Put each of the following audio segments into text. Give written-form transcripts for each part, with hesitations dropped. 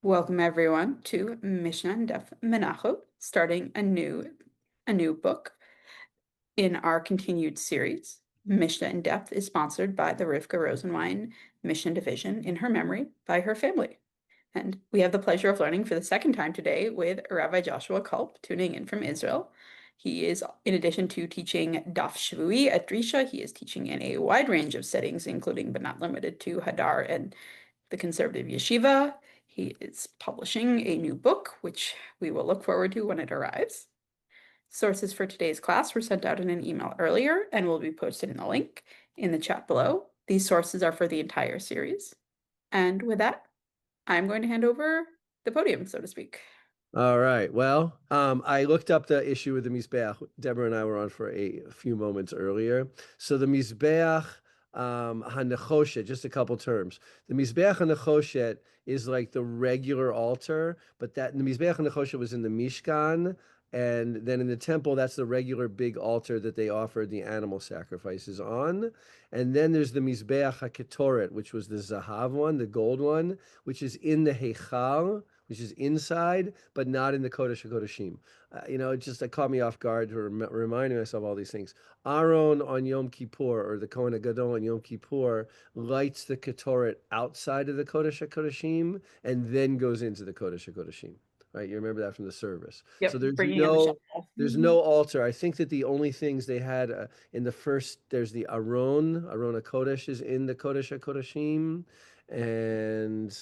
Welcome everyone to Mishnah and Menachot, starting a new book in our continued series. Mishnah in Depth is sponsored by the Rifka Rosenwein Mishnah Division in her memory by her family. And we have the pleasure of learning for the second time today with Rabbi Joshua Kulp, tuning in from Israel. He is, in addition to teaching Daf Shavui at Drisha, he is teaching in a wide range of settings, including but not limited to Hadar and the conservative yeshiva. He is publishing a new book, which we will look forward to when it arrives. Sources for today's class were sent out in an email earlier and will be posted in the link in the chat below. These sources are for the entire series. And with that, I'm going to hand over the podium, so to speak. All right. Well, I looked up the issue with the Mizbeach. Deborah and I were on for a few moments earlier. So the Mizbeach HaNechoshet, just a couple terms. The Mizbeach HaNechoshet is like the regular altar, but that the Mizbeach HaNechoshet was in the Mishkan, and then in the temple, that's the regular big altar that they offered the animal sacrifices on. And then there's the Mizbeach HaKetoret, which was the Zahav one, the gold one, which is in the Heichal, which is inside, but not in the Kodesh HaKodeshim. It caught me off guard, reminding myself all these things. Aaron on Yom Kippur, or the Kohen HaGadol on Yom Kippur, lights the Ketoret outside of the Kodesh HaKodeshim and then goes into the Kodesh HaKodeshim. Right, you remember that from the service. So Yep, there's bringing in the no there's shadow. no altar. I think that the only things they had in the first, there's the Aron HaKodesh is in the Kodesh HaKodeshim, and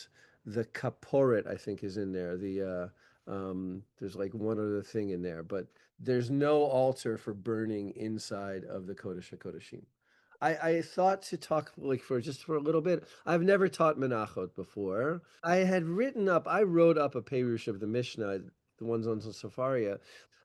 the kaporet, I think, is in there. There's like one other thing in there, but there's no altar for burning inside of the Kodesh HaKodeshim. I thought to talk like for a little bit. I've never taught Menachot before. I wrote up a Perush of the Mishnah, the ones on Safaria.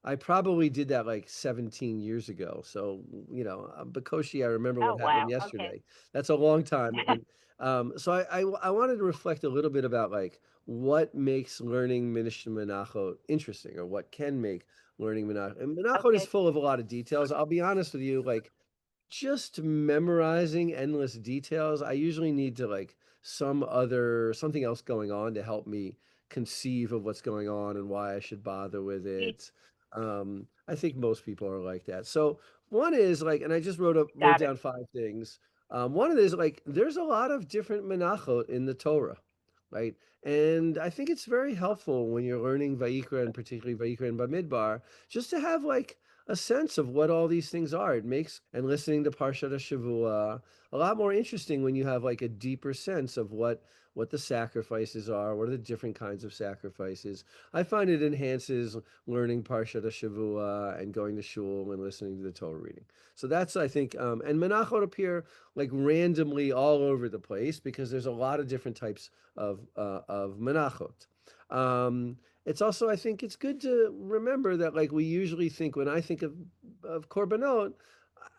I probably did that like 17 years ago. So, Bakoshi, I remember Oh, what happened wow. Okay. yesterday. That's a long time. And so I wanted to reflect a little bit about like what makes learning Mishnah Menachot interesting, or what can make learning Menachot. And Menachot is Okay. full of a lot of details. I'll be honest with you, like just memorizing endless details. I usually need to like something else going on to help me conceive of what's going on and why I should bother with You it. I think most people are like that. So one is like, and I just wrote got it. down five things. One of these, like, there's a lot of different menachot in the Torah, right? And I think it's very helpful when you're learning Vayikra, and particularly Vayikra and Bamidbar, just to have like a sense of what all these things are. It makes, and listening to Parshat Shavua a lot more interesting when you have like a deeper sense of what the sacrifices are, what are the different kinds of sacrifices. I find it enhances learning Parshat Shavua and going to shul and listening to the Torah reading. So that's, I think, and Menachot appear like randomly all over the place because there's a lot of different types of Menachot. It's also, I think it's good to remember that like we usually think, when I think of korbanot,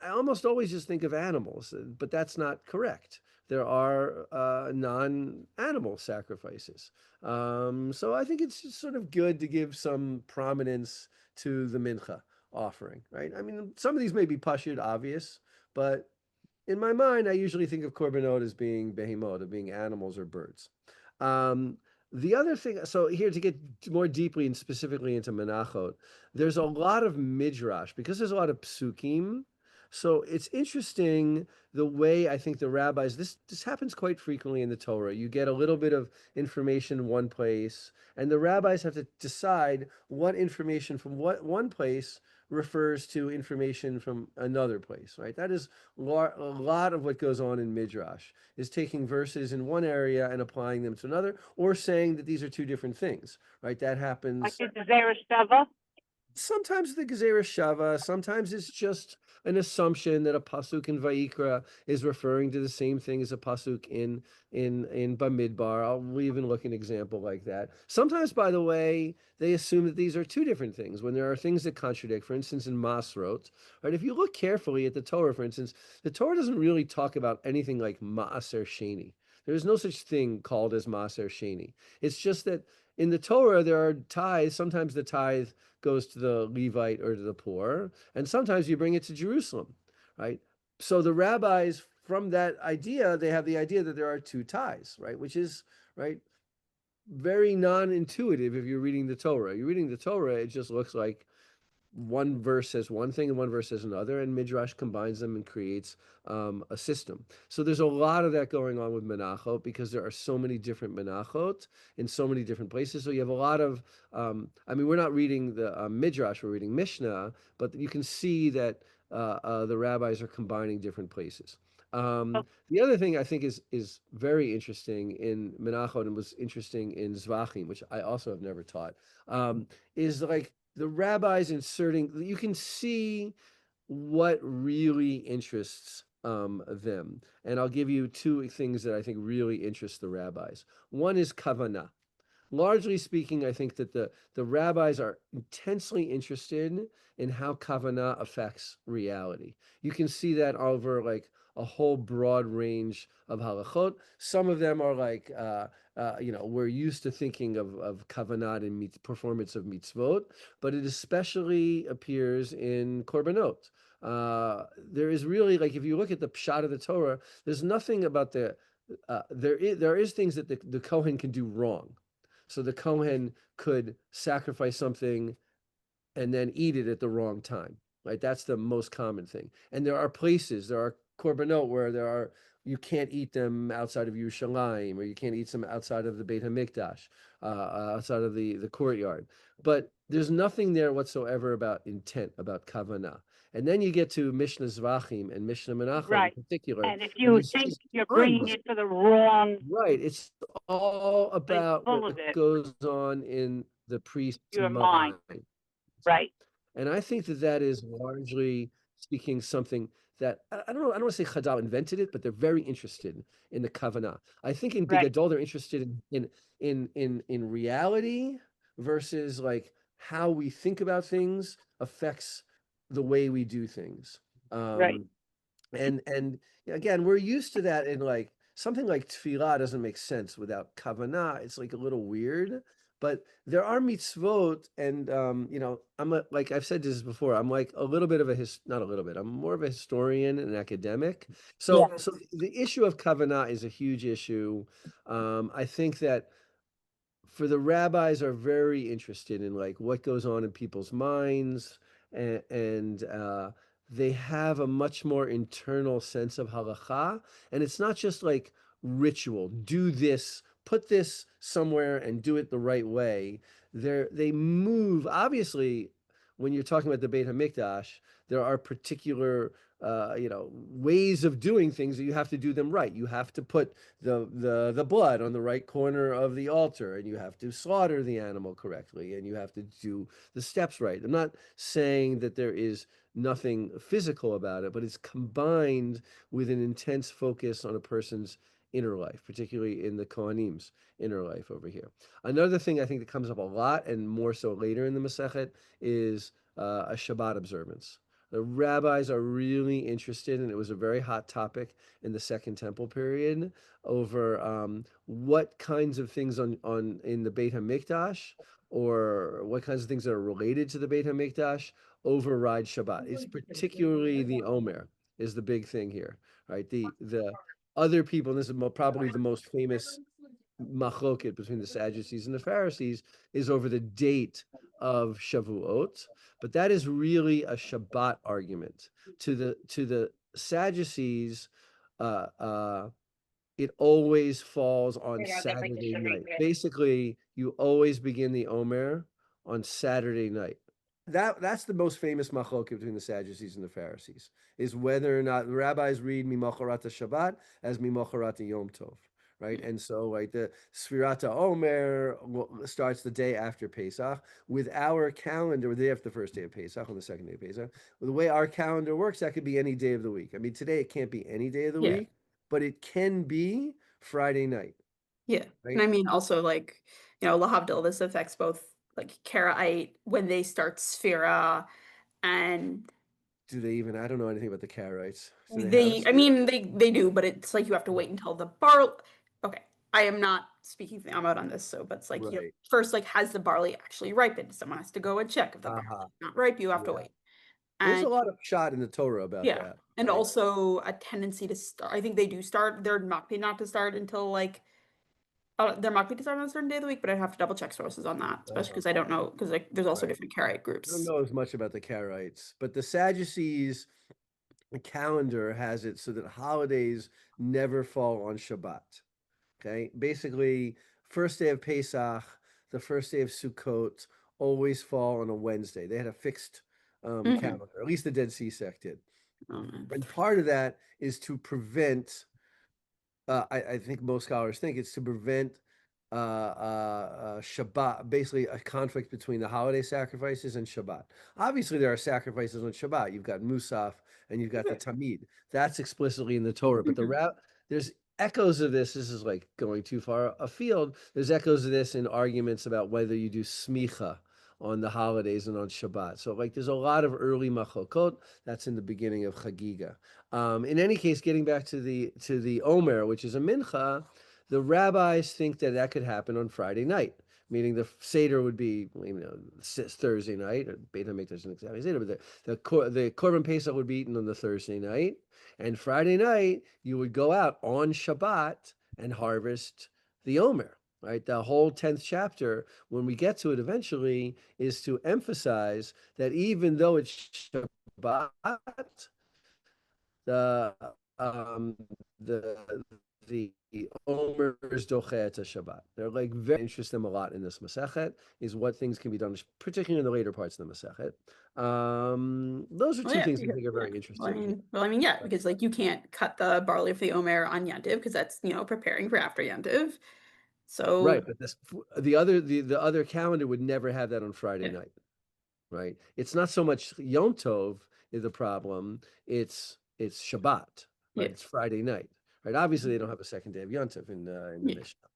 I almost always just think of animals, but that's not correct. There are non-animal sacrifices. So I think it's just sort of good to give some prominence to the mincha offering, right? I mean, some of these may be pashut obvious, but in my mind, I usually think of korbanot as being behemot, of being animals or birds. Um, the other thing, so here to get more deeply and specifically into Menachot, there's a lot of midrash because there's a lot of psukim. So it's interesting the way I think the rabbis, this happens quite frequently in the Torah. You get a little bit of information in one place, and the rabbis have to decide what information from what one place refers to information from another place, right? That is a lot of what goes on in midrash, is taking verses in one area and applying them to another, or saying that these are two different things, right? That Like happens the Zeresheva. sometimes. The Gezerah Shava, sometimes it's just an assumption that a pasuk in Vayikra is referring to the same thing as a pasuk in Bamidbar. We'll even look at an example like that. Sometimes, by the way, they assume that these are two different things when there are things that contradict. For instance, in Masrot, right? If you look carefully at the Torah, for instance, the Torah doesn't really talk about anything like Maaser Sheni. There is no such thing called as Maaser Sheni. It's just that in the Torah, there are tithes. Sometimes the tithe goes to the Levite or to the poor, and sometimes you bring it to Jerusalem, right? So the rabbis, from that idea, they have the idea that there are two tithes, right? Which is, right, very non-intuitive if you're reading the Torah. You're reading the Torah, it just looks like one verse says one thing and one verse says another, and Midrash combines them and creates a system. So there's a lot of that going on with Menachot because there are so many different Menachot in so many different places. So you have a lot of, I mean, we're not reading the Midrash, we're reading Mishnah, but you can see that the rabbis are combining different places. The other thing I think is very interesting in Menachot and was interesting in Zevachim, which I also have never taught, is like the rabbis inserting, you can see what really interests them. And I'll give you two things that I think really interest the rabbis. One is kavanah. Largely speaking, I think that the rabbis are intensely interested in how kavanah affects reality. You can see that over like a whole broad range of halachot. Some of them are like, we're used to thinking of kavanah and performance of mitzvot, but it especially appears in korbanot. There is really, like, if you look at the pshat of the Torah, there's nothing about there is things that the Kohen can do wrong. So the Kohen could sacrifice something and then eat it at the wrong time, right? That's the most common thing. And there are places, there are korbanot where you can't eat them outside of Yerushalayim, or you can't eat them outside of the Beit HaMikdash, outside of the courtyard. But there's nothing there whatsoever about intent, about kavanah. And then you get to Mishnah Zevachim and Mishnah Menachot in particular. And if you think you're bringing it to the wrong, right, it's all place about full what of it, goes on in the priest's your mind, mind. right? And I think that is largely speaking something that I don't know. I don't want to say Chadal invented it, but they're very interested in the kavanah. I think in Right. Bigadol they're interested in reality versus like how we think about things affects the way we do things. Right. And again, we're used to that in like something like tefillah doesn't make sense without kavanah. It's like a little weird. But there are mitzvot, and like I've said this before, I'm like a little bit of not a little bit. I'm more of a historian and academic. So, Yeah. so the issue of kavanah is a huge issue. I think that for the rabbis are very interested in like what goes on in people's minds, and they have a much more internal sense of halacha, and it's not just like ritual. Do this, put this somewhere, and do it the right way. They move. Obviously, when you're talking about the Beit Hamikdash, there are particular ways of doing things that you have to do them right. You have to put the blood on the right corner of the altar, and you have to slaughter the animal correctly, and you have to do the steps right. I'm not saying that there is nothing physical about it, but it's combined with an intense focus on a person's inner life, particularly in the Kohanim's inner life over here. Another thing I think that comes up a lot, and more so later in the Masechet, is a Shabbat observance. The rabbis are really interested, and it was a very hot topic in the Second Temple period, over what kinds of things in the Beit HaMikdash, or what kinds of things that are related to the Beit HaMikdash override Shabbat. It's particularly the Omer is the big thing here, right? The other people, and this is probably the most famous machloket between the Sadducees and the Pharisees, is over the date of Shavuot, but that is really a Shabbat argument. To the Sadducees, it always falls on Saturday night. Basically, you always begin the Omer on Saturday night. That's the most famous machloket between the Sadducees and the Pharisees, is whether or not the rabbis read Mimocharat Shabbat as Mimocharat Yom Tov, right? And so like the Sfirat Omer starts the day after Pesach. With our calendar, the day after the first day of Pesach, on the second day of Pesach, the way our calendar works, that could be any day of the week. I mean, today it can't be any day of the week, but it can be Friday night. Yeah. Right? And I mean, also like, Lahavdil, this affects both like Karaite when they start Sphira, and Do they even? I don't know anything about the Karaites. Do they have a I Sphira? mean, they do, but it's like you have to wait until the okay, I am not speaking for I'm out on this, but it's like you Right. first like has the barley actually ripened? Someone has to go and check if the barley is not ripe, you have to Yeah. wait. There's a And lot of shot in the Torah about yeah, that. and Right? also a tendency to start. I think they do start. They're not paid not to start until like There might be decided on a certain day of the week, but I'd have to double check sources on that, especially because I don't know, because like there's also Right. different Karaite I don't groups. know as much about the Karaites, but the Sadducees calendar has it so that holidays never fall on Shabbat. Okay, basically, first day of Pesach, the first day of Sukkot always fall on a Wednesday. They had a fixed calendar, at least the Dead Sea sect did. And part of that is to prevent, I think most scholars think it's to prevent Shabbat, basically a conflict between the holiday sacrifices and Shabbat. Obviously, there are sacrifices on Shabbat. You've got Musaf and you've got the Tamid. That's explicitly in the Torah. But there's echoes of this. This is like going too far afield. There's echoes of this in arguments about whether you do smicha on the holidays and on Shabbat. So like there's a lot of early machlokot. That's in the beginning of Chagiga. In any case, getting back to the Omer, which is a mincha, the rabbis think that that could happen on Friday night, meaning the Seder would be, Thursday night. Or Beit HaMikdash doesn't exactly Seder, but the Korban Pesach would be eaten on the Thursday night, and Friday night you would go out on Shabbat and harvest the Omer. Right, the whole 10th chapter, when we get to it eventually, is to emphasize that even though it's Shabbat, the the Omer's dochet Shabbat. They're like very interested them a lot in this Masechet, is what things can be done, particularly in the later parts of the Masechet. Those are two things I think are very interesting. Yeah, because like you can't cut the barley for the Omer on Yantiv because that's preparing for after Yantiv. So right, but the other calendar would never have that on Friday night. Right? It's not so much Yom Tov is the problem, it's Shabbat, right? It's Friday night. Right. Obviously, they don't have a second day of Yom Tov in the Mishnah.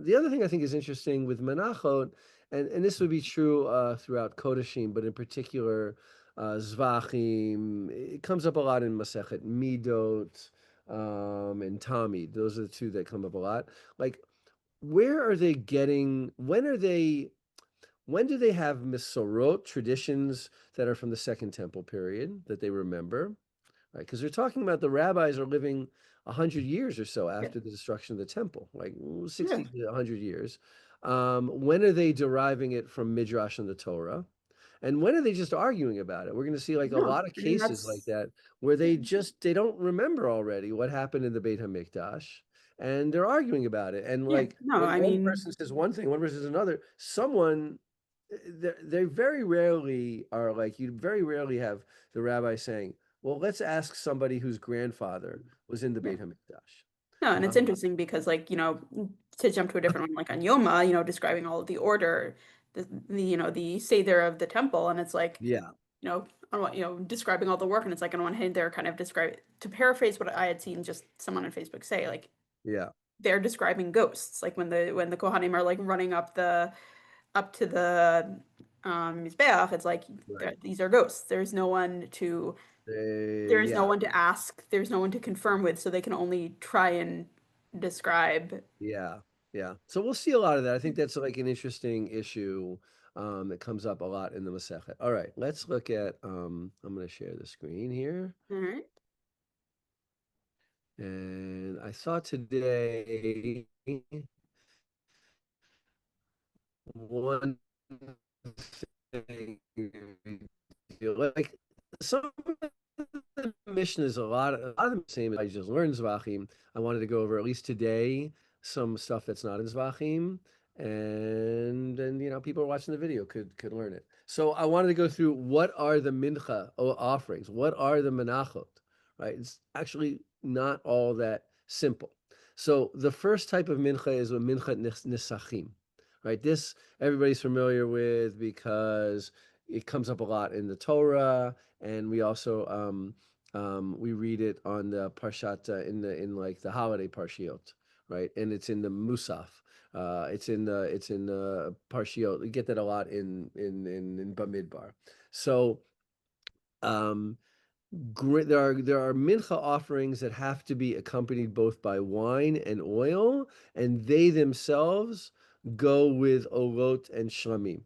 The other thing I think is interesting with Menachot, and this would be true throughout Kodashim, but in particular, Zevachim, it comes up a lot in Masechet Midot and Tamid. Those are the two that come up a lot. Like, where are they getting? When do they have Misorot, traditions that are from the Second Temple period that they remember? Right, because they're talking about the rabbis are living 100 years or so after the destruction of the temple, like 60 to 100 years. When are they deriving it from Midrash and the Torah? And when are they just arguing about it? We're going to see like a lot of cases like that where they don't remember already what happened in the Beit HaMikdash, and they're arguing about it. And like one person says one thing, one person says another. They very rarely are like, you very rarely have the rabbi saying, well, let's ask somebody whose grandfather was in the Beit HaMikdash. No, and it's interesting because like, to jump to a different one, like on Yoma, describing all of the order, the Seder of the temple, and it's like, describing all the work, and it's like on one hand, they're kind of to paraphrase what I had seen just someone on Facebook say, like, they're describing ghosts, like when the Kohanim are like running up to the Mizbeach, it's like these are ghosts. There's no one to no one to ask. There's no one to confirm with, so they can only try and describe. Yeah. So we'll see a lot of that. I think that's like an interesting issue that comes up a lot in the Masechet. All right, let's look at. I'm going to share the screen here. All right. And I saw today one thing, like some of the Mishnahs, a lot of them same. I just learned Zevachim. I wanted to go over at least today some stuff that's not in Zevachim, and then people watching the video could learn it. So I wanted to go through what are the mincha offerings, what are the menachot, right? It's actually not all that simple. So the first type of mincha is a mincha nisachim, right? This everybody's familiar with because it comes up a lot in the Torah, and we also we read it on the parshat in like the holiday parshiot, right? And it's in the Musaf. It's in the parshiot. We get that a lot in Bamidbar. So there are mincha offerings that have to be accompanied both by wine and oil, and they themselves go with olot and shlamim,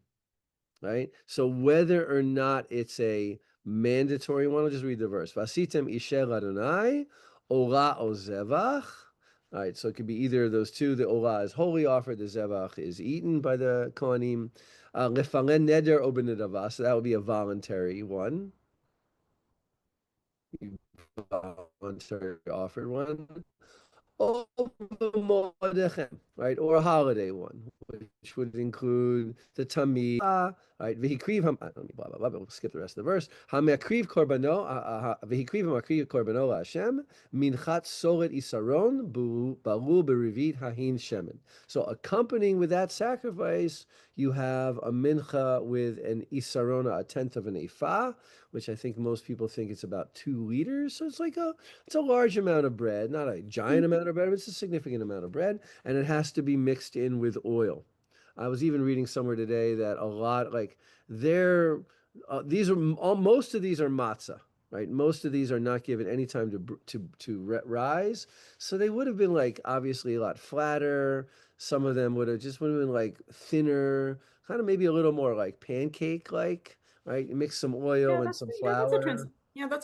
right? So whether or not it's a mandatory one, I'll just read the verse. Vasitem isher Adonai, ola o zevach, All right, so it could be either of those two. The olah is wholly offered. The zevach is eaten by the kohanim. Lefalen neder o b'nedava, so that would be a voluntary one. You voluntarily offered one. Or right, or a holiday one, which would include the tamid, right? V'hikriv blah blah blah. We'll skip the rest of the verse. Hamakriv korbano, v'hikriv hamakriv korbano laHashem minchat solet isaron baru berivit hahin shemen. So accompanying with that sacrifice, you have a mincha with an isarona, a tenth of an ephah, which I think most people think it's about 2 liters. So it's like it's a large amount of bread, not a giant amount of bread, but it's a significant amount of bread, and it has to be mixed in with oil. I was even reading somewhere today that a lot, like most of these are matzah, right? Most of these are not given any time to rise, so they would have been like obviously a lot flatter. Some of them would have been like thinner, kind of maybe a little more like pancake like. Right, you mix some oil and some flour. That's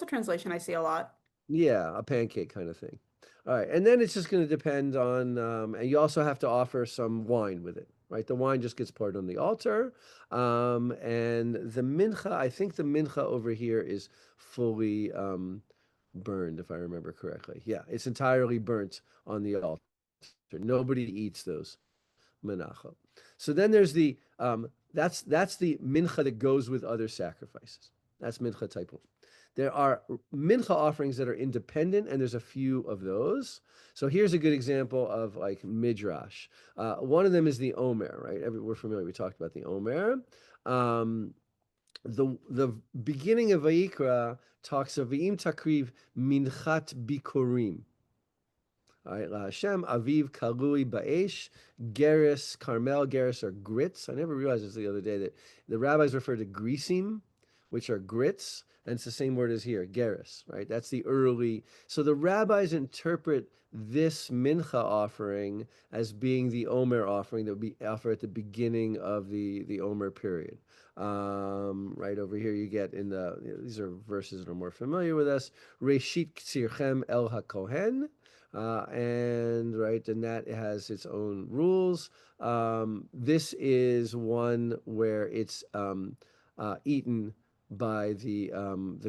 a translation I see a lot. Yeah, a pancake kind of thing. All right, and then it's just going to depend on, and you also have to offer some wine with it, right? The wine just gets poured on the altar, and the mincha. I think the mincha over here is fully burned, if I remember correctly. Yeah, it's entirely burnt on the altar. Nobody eats those menachot. So then there's the that's the mincha that goes with other sacrifices. That's mincha type 1. There are mincha offerings that are independent, and there's a few of those. So here's a good example of like midrash. One of them is the omer, right? We're familiar. We talked about the omer. The beginning of Vayikra talks of v'im takriv minchat bikurim. All right, Hashem, Aviv, Kalui, Ba'esh, Geris, Carmel. Geris are grits. I never realized this the other day that the rabbis refer to grisim, which are grits, and it's the same word as here, Geris, right? That's the early. So the rabbis interpret this mincha offering as being the Omer offering that would be offered at the beginning of the Omer period. Right over here, you get these are verses that are more familiar with us. Reshit Ktsirchem El HaKohen. And that has its own rules. This is one where it's eaten by the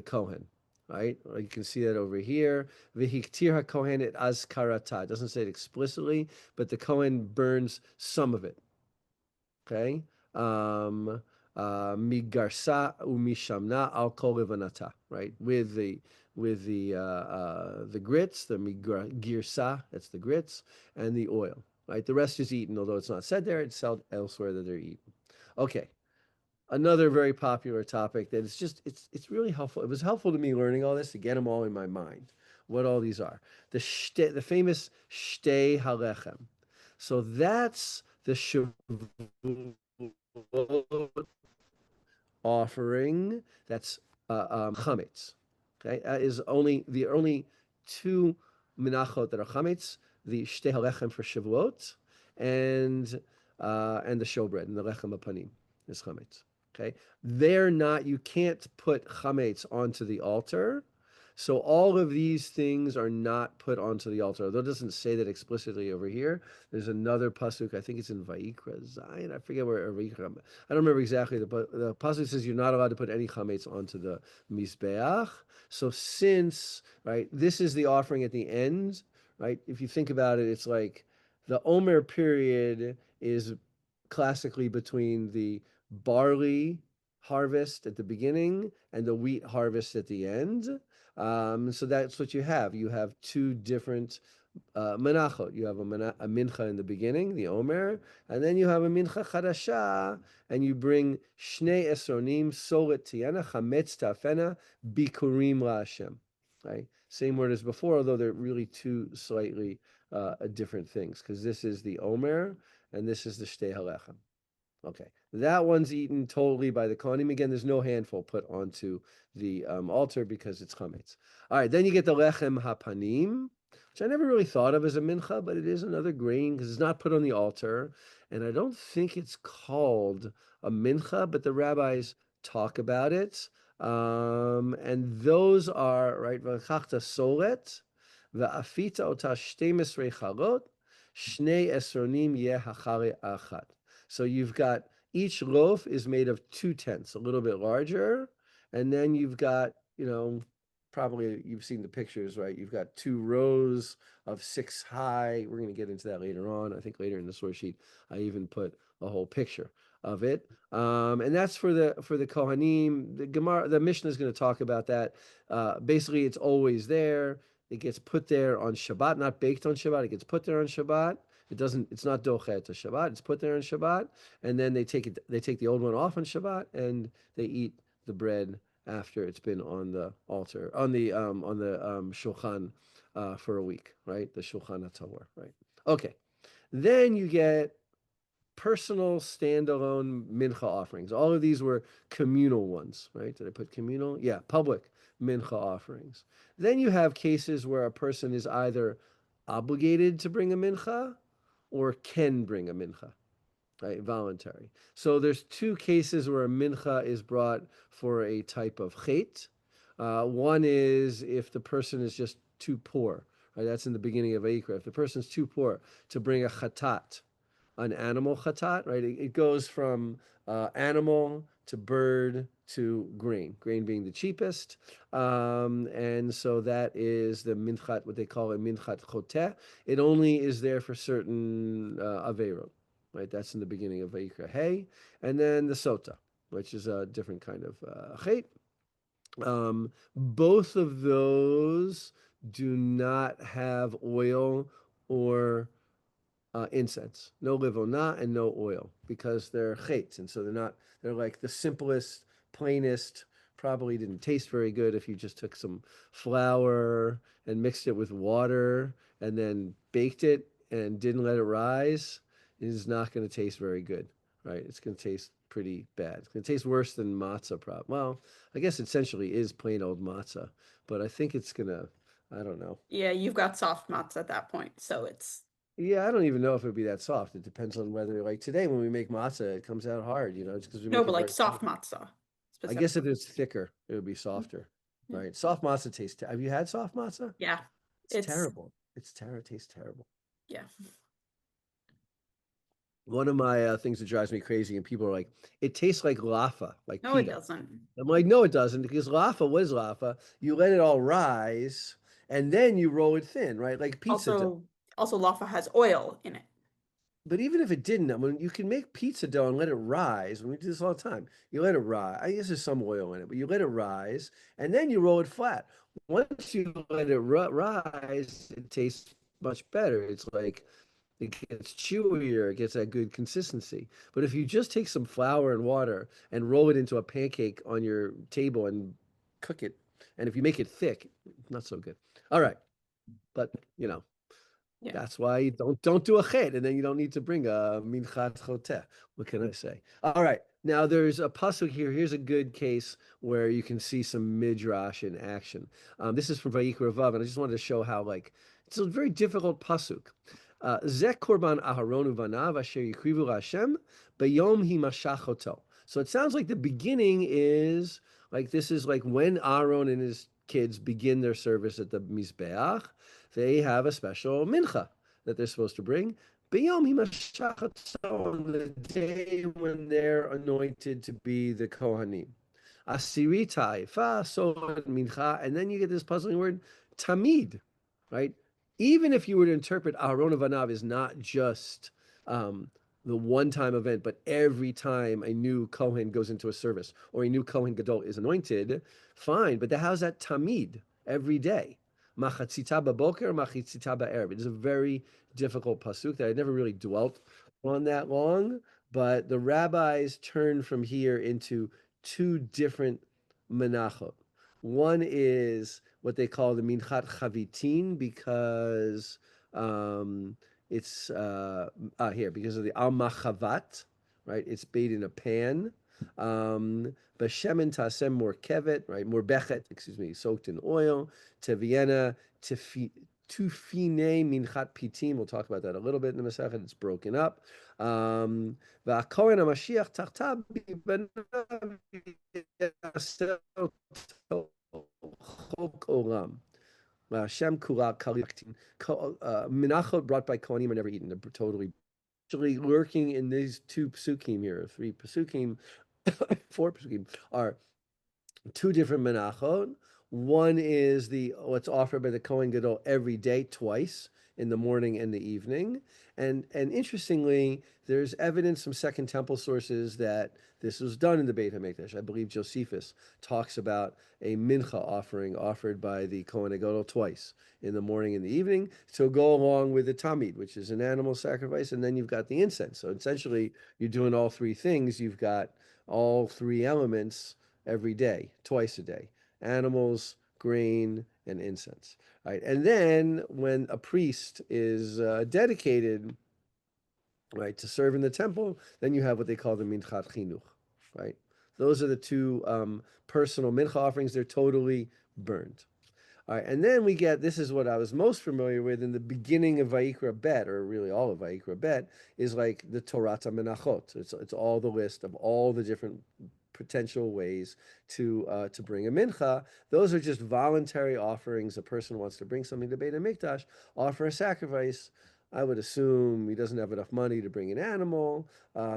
Kohen, right? You can see that over here. V'hiktir HaKohen et azkarata. It doesn't say it explicitly, but the Kohen burns some of it. Okay. Migarsa umishamna al kol levanata, right? With the grits, the girsa, that's the grits, and the oil, right? The rest is eaten, although it's not said there, it's said elsewhere that they're eaten. Okay, another very popular topic that it's really helpful. It was helpful to me learning all this to get them all in my mind, what all these are. The famous shtei halechem. So that's the Shavuot offering. That's chametz. Okay, is only 2 menachot that are chametz: the shtei halechem for Shavuot, and the showbread and the lechem apanim is chametz. Okay, you can't put chametz onto the altar. So all of these things are not put onto the altar. Although it doesn't say that explicitly over here. There's another pasuk, I think it's in Vayikra Zayin. I forget where Vayikra. I don't remember exactly. The pasuk says you're not allowed to put any chametz onto the mizbeach. So since, right, this is the offering at the end, right? If you think about it, it's like the Omer period is classically between the barley harvest at the beginning and the wheat harvest at the end. So that's what you have. You have 2 different menachot. You have a mincha in the beginning, the Omer, and then you have a mincha chadasha, and you bring shnei esronim solet tiyana chametz tafena bikurim laHashem. Right, same word as before, although they're really 2 slightly different things, because this is the Omer and this is the shtei halechem. Okay, that one's eaten totally by the kohanim. Again, there's no handful put onto the altar because it's chametz. All right, then you get the lechem hapanim, which I never really thought of as a mincha, but it is another grain because it's not put on the altar, and I don't think it's called a mincha, but the rabbis talk about it. And those are, right, v'chachta solet, Ve'afita ota 12 chalot, shnei esronim yeh hachare achat. So you've got each loaf is made of 2/10, a little bit larger, and then you've got, probably you've seen the pictures, right? You've got 2 rows of 6 high. We're going to get into that later on. I think later in the source sheet, I even put a whole picture of it. And that's for the Kohanim. The Mishnah is going to talk about that. Basically, it's always there. It gets put there on Shabbat, not baked on Shabbat. It gets put there on Shabbat. It's not dochet to Shabbat. It's put there on Shabbat, and then they take the old one off on Shabbat, and they eat the bread after it's been on the altar, on the shulchan for a week, right? The shulchan haTorah, right? Okay, then you get personal standalone mincha offerings. All of these were communal ones, right? Did I put communal? Yeah, public mincha offerings. Then you have cases where a person is either obligated to bring a mincha or can bring a mincha, right? Voluntary. So there's 2 cases where a mincha is brought for a type of chet. One is if the person is just too poor, right? That's in the beginning of Vayikra. If the person's too poor to bring a chatat, an animal chatat, right? It goes from animal to bird to grain being the cheapest. And so that is the minchat, what they call a minchat choteh. It only is there for certain averot, right? That's in the beginning of Vayikra Hey. And then the sota, which is a different kind of chet. Both of those do not have oil or incense, no livona and no oil, because they're chet, and so they're like the simplest, plainest, probably didn't taste very good if you just took some flour and mixed it with water and then baked it and didn't let it rise. It is not going to taste very good, right? It's going to taste pretty bad. It's going to taste worse than matzah, probably. Well, I guess essentially is plain old matzah, but I think it's going to, I don't know. Yeah, you've got soft matzah at that point, so it's... Yeah, I don't even know if it would be that soft. It depends on whether, like today, when we make matzah, it comes out hard, it's because we No, make but it like very soft soft. matzah I guess if specifically. it's thicker, it would be softer, Yeah. right? Soft matzah tastes. Have you had soft matzah? Yeah, It's terrible. It tastes terrible. Yeah. One of my things that drives me crazy, and people are like, it tastes like lava, like No, it pita. doesn't. I'm like, no, it doesn't, because lava, what is lava? You let it all rise, and then you roll it thin, right? Like pizza dough. Also, laffa has oil in it. But even if it didn't, I mean, you can make pizza dough and let it rise. And we do this all the time. You let it rise. I guess there's some oil in it, but you let it rise, and then you roll it flat. Once you let it rise, it tastes much better. It's like it gets chewier, it gets that good consistency. But if you just take some flour and water and roll it into a pancake on your table and cook it, and if you make it thick, not so good. All right. But, Yeah. that's why you don't do a chet, and then you don't need to bring a minchat choteh. What can I say? All right. Now there's a pasuk here. Here's a good case where you can see some midrash in action. This is from Vayikra Vav, and I just wanted to show how it's a very difficult pasuk. Zeh korban Aharon uvanav asher yikrivu Hashem b'yom himashachoto. So it sounds like the beginning is this is like when Aaron and his kids begin their service at the Mizbeach. They have a special mincha that they're supposed to bring. B'yom himashachoto, on the day when they're anointed to be the Kohanim. Asirita ifa so mincha, and then you get this puzzling word tamid, right? Even if you were to interpret Aharon Vanav is not just the one-time event, but every time a new Kohen goes into a service or a new Kohen Gadol is anointed, fine. But how's that tamid every day? Machatzita b'boker, machatzita b'erev. It is a very difficult pasuk that I never really dwelt on that long, but the rabbis turn from here into 2 different menachot. One is what they call the minchat chavitin, because it's here because of the al machavat, right? It's baked in a pan. B'shemen tasem morkevet, right? Morbechet, excuse me, soaked in oil. Teviena tufine minchat pitim. We'll talk about that a little bit in the Masechet. It's broken up. V'akohen HaMashiach tachtav b'banav chok olam. Shem Kulak Kali Menachot brought by Kohanim are never eaten. They're totally actually lurking in these two psukim here, three psukim, four psukim are two different menachot. One is the what's offered by the Kohen Gadol every day, twice in the morning and the evening. And interestingly, there's evidence from Second Temple sources that this was done in the Beit HaMikdash. I believe Josephus talks about a mincha offering offered by the Kohen Gadol twice in the morning and the evening to go along with the tamid, which is an animal sacrifice, and then you've got the incense. So essentially, you're doing all three things. You've got all three elements every day, twice a day: animals, grain, and incense. Right, and then when a priest is dedicated, right, to serve in the temple, then you have what they call the minchat chinuch. Right, those are the two personal mincha offerings. They're totally burned. All right, and then we get, this is what I was most familiar with in the beginning of Vayikra Bet, or really all of Vayikra Bet, is like the Torah Menachot. It's all the list of all the different potential ways to bring a mincha. Those are just voluntary offerings. A person wants to bring something to Beit HaMikdash, offer a sacrifice. I would assume he doesn't have enough money to bring an animal,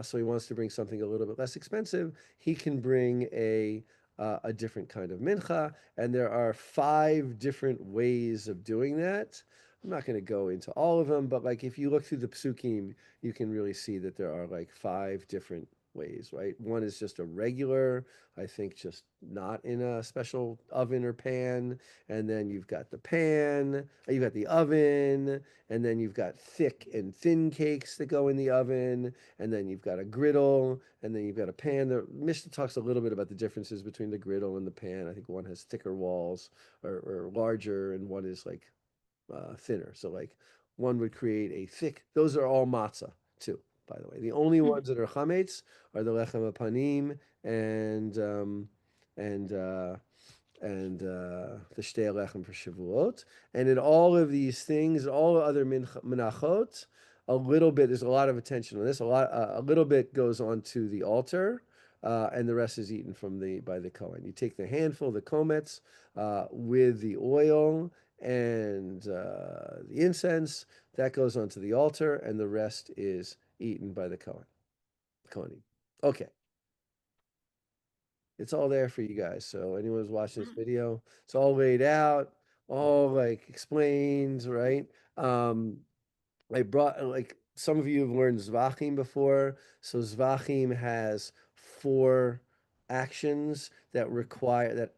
so he wants to bring something a little bit less expensive. He can bring a different kind of mincha, and there are 5 different ways of doing that. I'm not going to go into all of them, but like if you look through the psukim, you can really see that there are like 5 different ways, right? One is just a regular, I think just not in a special oven or pan, and then you've got the pan, you've got the oven, and then you've got thick and thin cakes that go in the oven, and then you've got a griddle, and then you've got a pan. The Mishnah talks a little bit about the differences between the griddle and the pan. I think one has thicker walls or larger, and one is like thinner. So like one would create a thick, those are all matzah too, by the way. The only ones that are chametz are the lechem apanim and the shtei lechem for Shavuot. And in all of these things, all other menachot, a little bit, there's a lot of attention on this. A little bit goes onto the altar, and the rest is eaten by the Kohen. You take the handful, the komets, with the oil and the incense, that goes onto the altar, and the rest is eaten by the Kohen. Okay. It's all there for you guys. So anyone who's watching this video, it's all laid out, all like explained, right? I brought, like, some of you have learned Zevachim before. So Zevachim has 4 actions that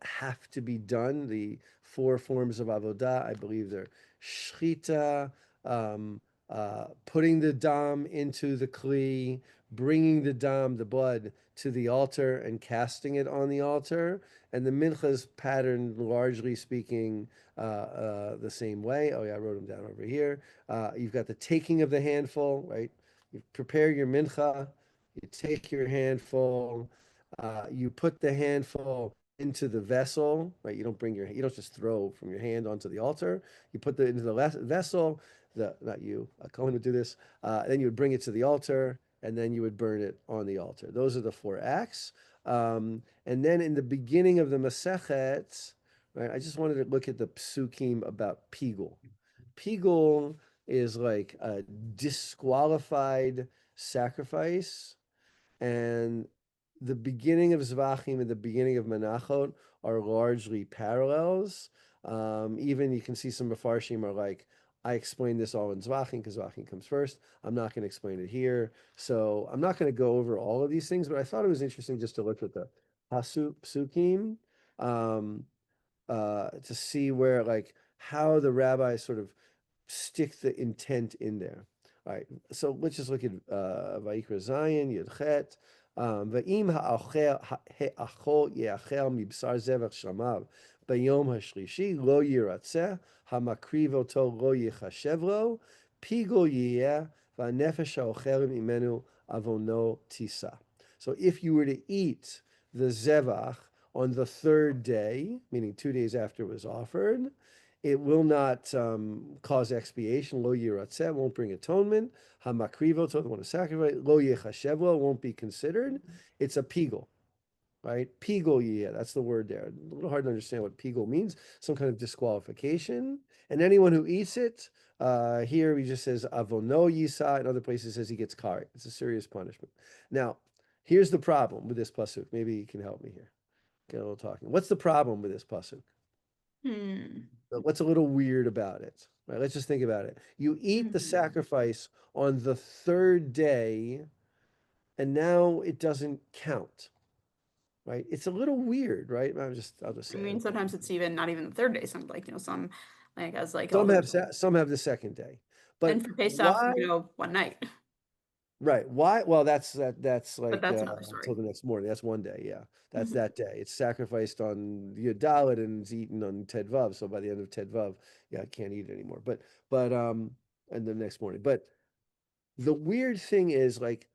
have to be done. The 4 forms of avodah, I believe they're shchita, putting the dam into the kli, bringing the blood, to the altar and casting it on the altar. And the mincha's patterned, largely speaking, the same way. Oh yeah, I wrote them down over here. You've got the taking of the handful, right? You prepare your mincha, you take your handful, you put the handful into the vessel, right? You don't just throw from your hand onto the altar. You put it into the vessel. Not you, a Kohen would do this. Then you would bring it to the altar, and then you would burn it on the altar. Those are the 4 acts. And then in the beginning of the Masechet, right, I just wanted to look at the psukim about pigul. Pigul is like a disqualified sacrifice, and the beginning of Zevachim and the beginning of Menachot are largely parallels. Even you can see some Mefarshim are like, I explained this all in Zevachim because Zevachim comes first. I'm not going to explain it here. So I'm not going to go over all of these things, but I thought it was interesting just to look at the Psukim to see where, like, how the rabbis sort of stick the intent in there. All right, so let's just look at Vayikra Zion, Yudchet. Va'im ha'achol ye'achel mibsar zevach shamav bayom hashlishi lo yiratzeh hamakriv oto lo yichashev lo pigul yiyeh va'nefesh ha'ochelim imenu avono tisa. So if you were to eat the zevach on the 3rd day, meaning 2 days after it was offered, it will not cause expiation. Lo yiratzeh, won't bring atonement. Hamakrivo, the one to sacrifice. Lo yechashev, won't be considered. It's a pigul, right? Pigul, yeah, that's the word there. A little hard to understand what pigul means. Some kind of disqualification. And anyone who eats it, here he just says avono yisa. In other places, says he gets kari. It's a serious punishment. Now, here's the problem with this pasuk. Maybe you can help me here. Get a little talking. What's the problem with this pasuk? What's a little weird about it? Right, let's just think about it. You eat the sacrifice on the third day, and now it doesn't count. Right? It's a little weird, right? I'll just say I mean, it. sometimes it's even not even the third day. Some like, some like as like Some all have some have the second day. But and for Pesach, why? one night. Right. Why? Well, that's But like that's another story. until the next morning. That's one day. Yeah. That's that day. It's sacrificed on Dalit and it's eaten on Tedvav. So by the end of Tedvav, yeah, I can't eat it anymore. But and the next morning. But the weird thing is like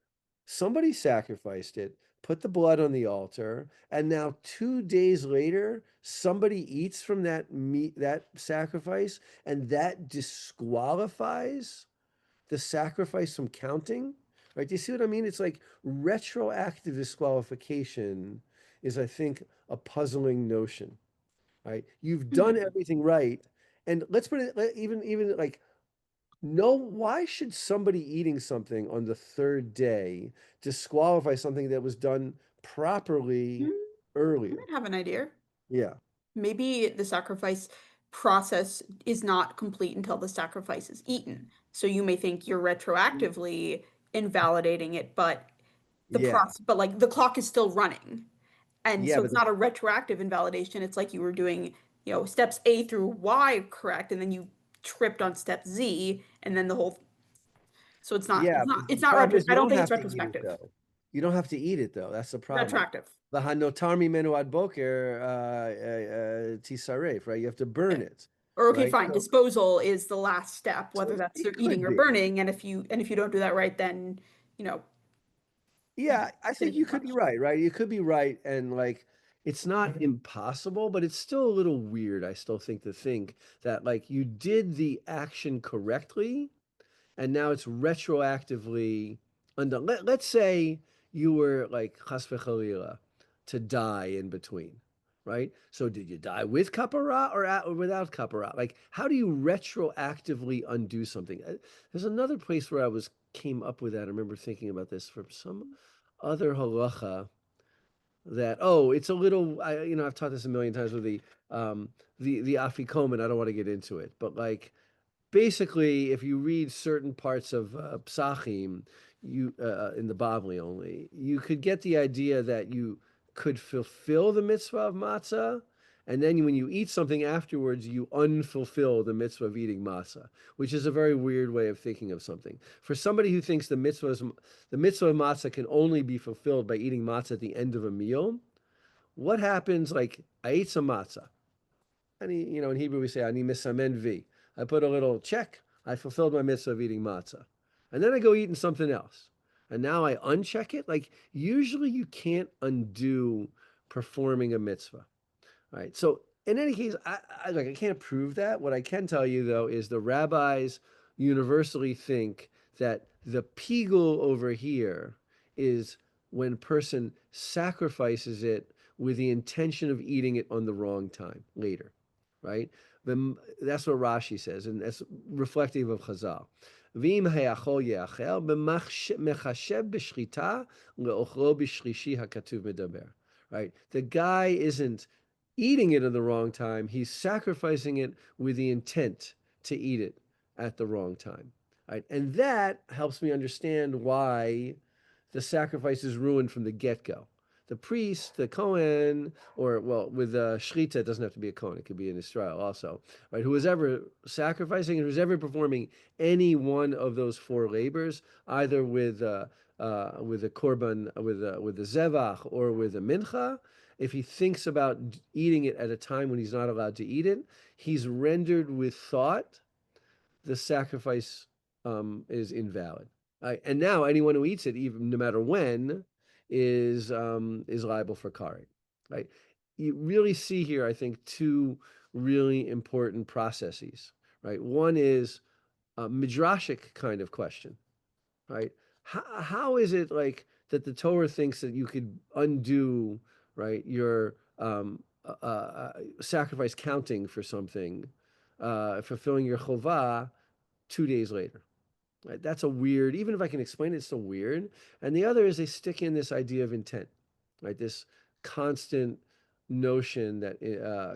somebody sacrificed it, put the blood on the altar, and now 2 days later, somebody eats from that meat, that sacrifice, and that disqualifies the sacrifice from counting. Right? Do you see what I mean? It's like retroactive disqualification is, I think, a puzzling notion. Right? You've done everything right. And let's put it even like no, why should somebody eating something on the third day disqualify something that was done properly I earlier? might have an idea. Yeah. Maybe the sacrifice process is not complete until the sacrifice is eaten. So you may think you're retroactively invalidating it, but the Yeah. process, but like the clock is still running. And Yeah, so but it's not a retroactive invalidation. It's like you were doing, steps A through Y correct, and then you tripped on step Z, and then the whole. So it's not, yeah, it's but not, it's the not problem is I you don't don't think it's have to eat it retrospective. though. You don't have to eat it though. That's the problem. Retroactive. The hanotarmi menu ad boker tisaref, right? You have to burn Okay. it, Or okay, right? fine. Disposal is the last step, So whether that's it through eating could or be. burning. And if you don't do that right, then you know Yeah, I gonna think be you could be punished. right, right? You could be right, and like it's not impossible, but it's still a little weird, I still think, to think that like you did the action correctly, and now it's retroactively undone. Let's say you were like chas v'chalila to die in between, right? So did you die with kapara or without kapara? Like, how do you retroactively undo something? There's another place where came up with that. I remember thinking about this from some other halacha that it's a little I've taught this a million times with the afikomen. I don't want to get into it, but like basically, if you read certain parts of Psachim, you in the Bavli only, you could get the idea that you could fulfill the mitzvah of matzah, and then when you eat something afterwards, you unfulfill the mitzvah of eating matzah, which is a very weird way of thinking of something. For somebody who thinks the mitzvah of matzah can only be fulfilled by eating matzah at the end of a meal, what happens? Like I ate some matzah. And in Hebrew we say, "Ani misamen vi." I put a little check. I fulfilled my mitzvah of eating matzah, and then I go eating something else, and now I uncheck it. Like usually, you can't undo performing a mitzvah, right? So in any case, I can't prove that. What I can tell you though is the rabbis universally think that the pigul over here is when a person sacrifices it with the intention of eating it on the wrong time later, right? That's what Rashi says, and that's reflective of Chazal. V'im hayachol yeachel b'mechashev b'shrita le'ochlo b'shlishi hakatuv medaber. Right? The guy isn't eating it at the wrong time. He's sacrificing it with the intent to eat it at the wrong time. Right? And that helps me understand why the sacrifice is ruined from the get-go. The priest, the Kohen, or well, with Shrita, it doesn't have to be a Kohen, it could be an Israel also, right? Who is ever sacrificing and who's ever performing any one of those four labors, either with a korban, with a zevach, or with a mincha, if he thinks about eating it at a time when he's not allowed to eat it, he's rendered with thought the sacrifice is invalid. And now anyone who eats it, even no matter when, is liable for kari. Right? You really see here, I think, two really important processes. Right? One is a midrashic kind of question. Right? How is it like that the Torah thinks that you could undo right, your sacrifice counting for something, fulfilling your chovah 2 days later. Right? That's a weird, even if I can explain it, it's still weird. And the other is they stick in this idea of intent, right? This constant notion that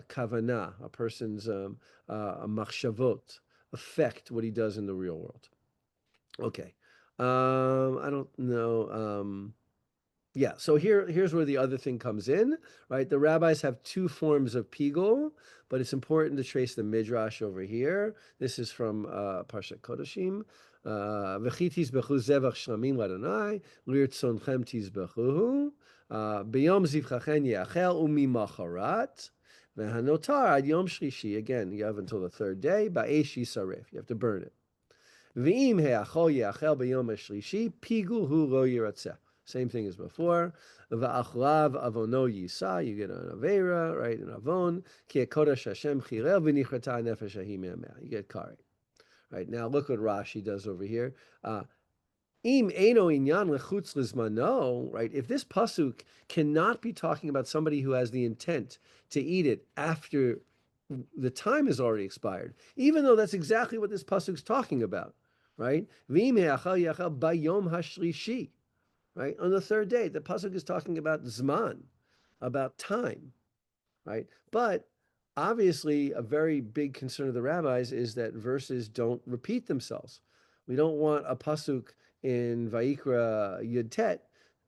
kavanah, a person's a machshavot, affect what he does in the real world. Okay. I don't know. Yeah, so here's where the other thing comes in, right? The rabbis have two forms of pigul, but it's important to trace the midrash over here. This is from Parshat Kodashim. V'chitis bechu zevach shlamim l'Adonai, lirtzonchem tizbechuhu, b'yom zivchachen yachel u'mimacharat, v'hanotar ad yom shlishi. Again, you have until the third day. Ba'esh yisaref. You have to burn it. V'im he'achol yachel b'yom shlishi, pigul hu lo yiratzeh. Same thing as before. Va'achlav avono yisa. You get an avera, right? An avon. Ki kodesh Hashem chirel v'nichrata nefesh hahi me'ameh. You get karet. Right, now look what Rashi does over here. Im eno inyan lechutz lizmano, right? If this pasuk cannot be talking about somebody who has the intent to eat it after the time has already expired, even though that's exactly what this pasuk's talking about, right? V'im he'achal yachal bayom hashlishi, right? On the third day, the pasuk is talking about zman, about time, right? But obviously, a very big concern of the rabbis is that verses don't repeat themselves. We don't want a pasuk in Vayikra Yud Tet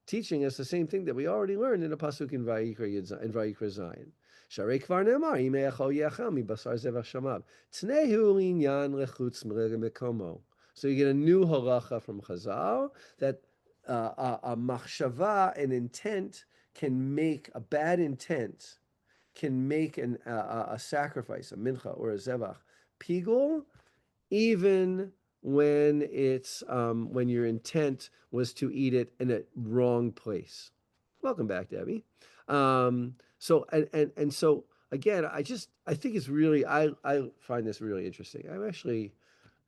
teaching us the same thing that we already learned in a pasuk in Vayikra Zayin. Sharei kvar ne'amar, imei echol yechal mi basar zevach shamav. Tnehu linyan lechutz mekomo. So you get a new halacha from Chazal that a machshava, an intent, can make a bad intent, can make a sacrifice, a mincha or a zevach, pigul, even when it's when your intent was to eat it in a wrong place. Welcome back, Debbie. So again, I think it's really, I find this really interesting. I'm actually,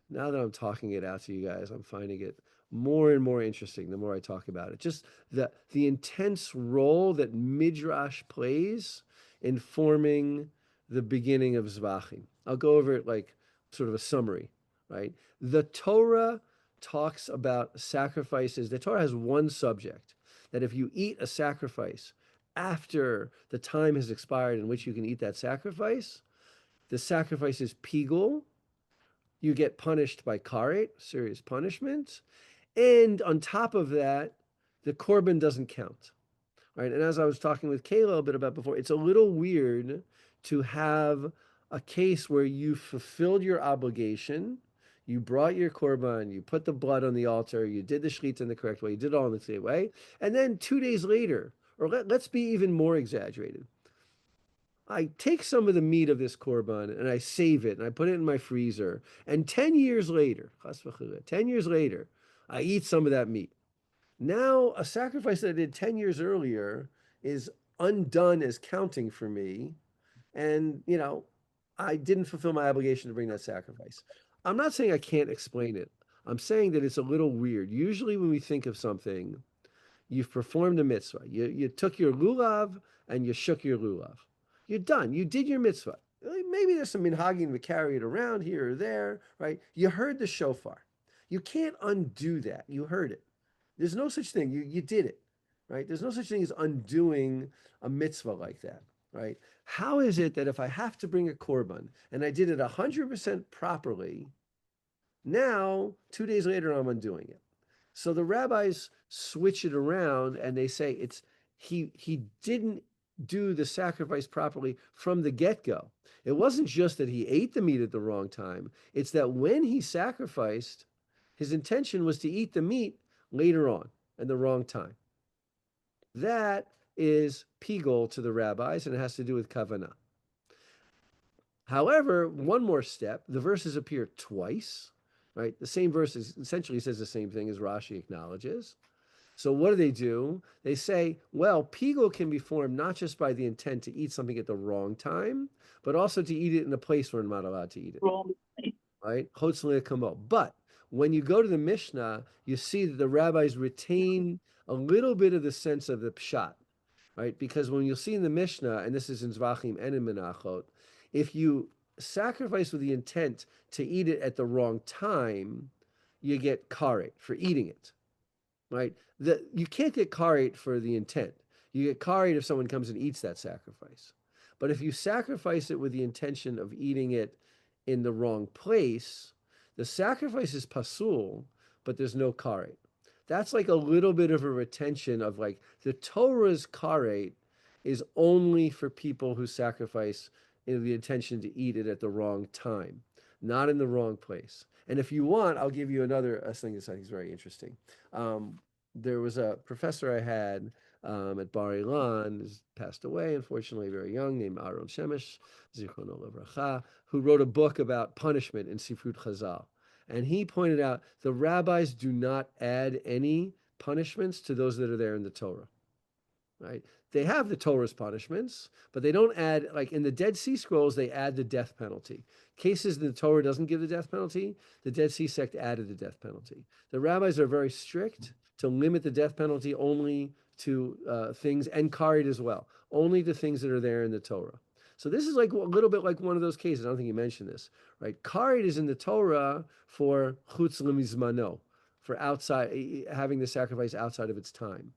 now that I'm talking it out to you guys, I'm finding it more and more interesting the more I talk about it. Just the intense role that Midrash plays in forming the beginning of Zevachim. I'll go over it like sort of a summary, right? The Torah talks about sacrifices. The Torah has one subject, that if you eat a sacrifice after the time has expired in which you can eat that sacrifice, the sacrifice is pigul. You get punished by karet, serious punishment. And on top of that, the korban doesn't count. Right? And as I was talking with Kayla a bit about before, it's a little weird to have a case where you fulfilled your obligation, you brought your korban, you put the blood on the altar, you did the shechita in the correct way, you did it all in the same way, and then 2 days later, or let's be even more exaggerated, I take some of the meat of this korban and I save it and I put it in my freezer, and 10 years later, 10 years later, I eat some of that meat. Now, a sacrifice that I did 10 years earlier is undone as counting for me. And, I didn't fulfill my obligation to bring that sacrifice. I'm not saying I can't explain it. I'm saying that it's a little weird. Usually when we think of something, you've performed a mitzvah. You took your lulav and you shook your lulav. You're done. You did your mitzvah. Maybe there's some minhagim to carry it around here or there, right? You heard the shofar. You can't undo that. You heard it. There's no such thing. You did it, right? There's no such thing as undoing a mitzvah like that, right? How is it that if I have to bring a korban and I did it 100% properly, now 2 days later I'm undoing it? So the rabbis switch it around and they say he didn't do the sacrifice properly from the get-go. It wasn't just that he ate the meat at the wrong time. It's that when he sacrificed, his intention was to eat the meat later on at the wrong time. That is pigul to the rabbis, and it has to do with kavanah. However, one more step, the verses appear twice, right? The same verse essentially says the same thing as Rashi acknowledges. So what do? They say, well, pigul can be formed not just by the intent to eat something at the wrong time, but also to eat it in a place where I'm not allowed to eat it. Right? But when you go to the Mishnah, you see that the rabbis retain a little bit of the sense of the pshat. right? Because when you'll see in the Mishnah, and this is in Zevachim and in Menachot, if you sacrifice with the intent to eat it at the wrong time, you get karet for eating it, right? You can't get karet for the intent. You get karet if someone comes and eats that sacrifice. But if you sacrifice it with the intention of eating it in the wrong place, the sacrifice is pasul, but there's no karet. That's like a little bit of a retention of like the Torah's karet is only for people who sacrifice in the intention to eat it at the wrong time, not in the wrong place. And if you want, I'll give you another thing that I think is very interesting. There was a professor I had at Bar Ilan, who's passed away, unfortunately, very young, named Aaron Shemesh, Zichrono Livracha, who wrote a book about punishment in Sifrut Chazal. And he pointed out the rabbis do not add any punishments to those that are there in the Torah, right? They have the Torah's punishments, but they don't add, like in the Dead Sea Scrolls, they add the death penalty. Cases the Torah doesn't give the death penalty, the Dead Sea sect added the death penalty. The rabbis are very strict to limit the death penalty only to things, and karet as well, only to things that are there in the Torah. So this is like a little bit like one of those cases. I don't think you mentioned this, right? Karet is in the Torah for chutz lemizmano, for outside, having the sacrifice outside of its time.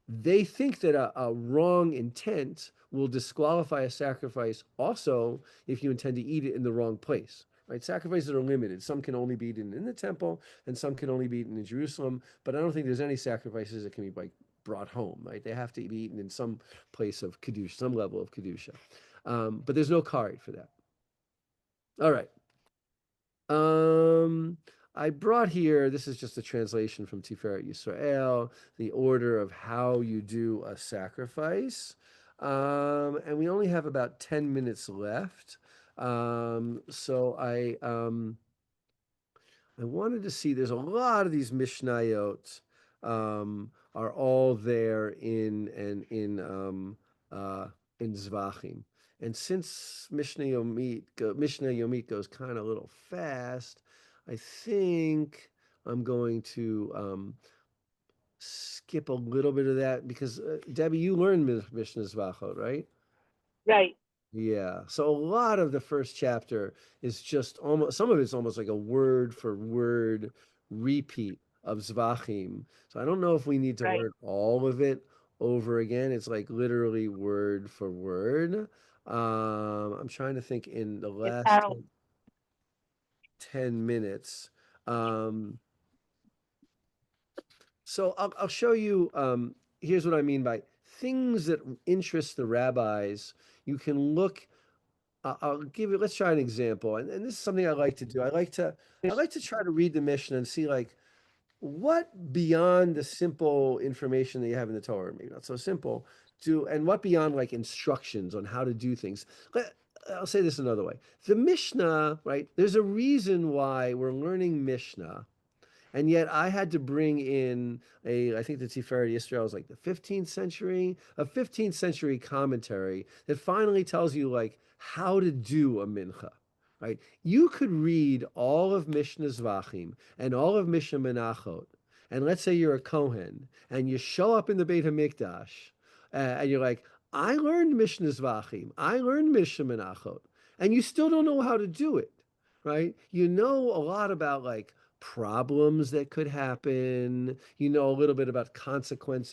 They think that a wrong intent will disqualify a sacrifice also if you intend to eat it in the wrong place, right? Sacrifices are limited. Some can only be eaten in the temple, and some can only be eaten in Jerusalem. But I don't think there's any sacrifices that can be like brought home, right? They have to be eaten in some place of kedusha, some level of kedusha. But there's no karet for that. All right. I brought here, this is just a translation from Tiferet Yisrael, the order of how you do a sacrifice. And we only have about 10 minutes left. So I wanted to see, there's a lot of these mishnayot are all there in Zevachim. And since Mishnah Yomit goes kind of a little fast, I think I'm going to skip a little bit of that because Debbie, you learned Mishnah Zevachim, right? Right. Yeah. So a lot of the first chapter is just almost, some of it's almost like a word for word repeat of Zevachim. So I don't know if we need to learn all of it over again. It's like literally word for word. I'm trying to think in the last 10 minutes. So I'll show you, here's what I mean by things that interest the rabbis. You can look, let's try an example. And this is something I like to do. I like to try to read the Mishnah and see like, what beyond the simple information that you have in the Torah, maybe not so simple, and what beyond like instructions on how to do things. I'll say this another way. The Mishnah, right? There's a reason why we're learning Mishnah, and yet I had to bring in I think the Tiferet Yisrael is like the 15th century, a 15th century commentary that finally tells you like how to do a mincha. Right? You could read all of Mishnah Zevachim and all of Mishnah Menachot, and let's say you're a Kohen, and you show up in the Beit HaMikdash, and you're like, I learned Mishnah Zevachim, I learned Mishnah Menachot, and you still don't know how to do it, right? You know a lot about like problems that could happen, you know a little bit about consequences